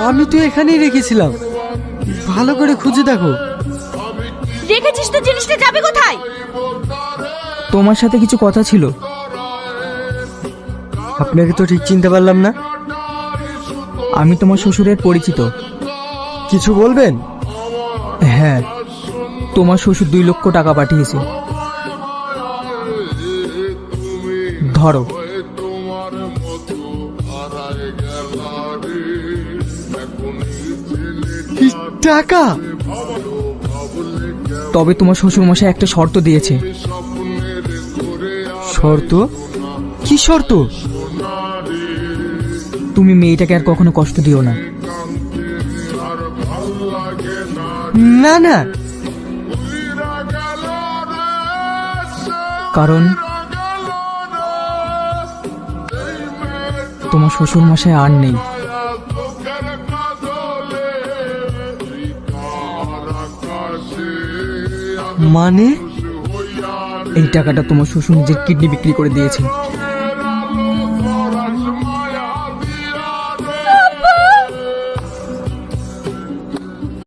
আমি তো এখানেই রেখেছিলাম, ভালো করে খুঁজে দেখো। রেখেছিস তো জিনিসটা যাবে কোথায়? তোমার সাথে কিছু কথা ছিল। আপনাকে তো ঠিক চিনতে পারলাম না। আমি তোমার শ্বশুরের পরিচিত। কিছু বলবেন? হ্যাঁ, তোমার শ্বশুর 2 লক্ষ টাকা পাঠিয়েছে। ধরো। কি টাকা? তবে তোমার শ্বশুর মশাই একটা শর্ত দিয়েছে। শর্ত? কি শর্ত? তুমি মেয়েটাকে আর কখনো কষ্ট দিও না। না না, কারণ তোমার শ্বশুর মশাই আর নেই। মানে? এই টাকাটা তোমার শ্বশুর নিজের কিডনি বিক্রি করে দিয়েছে।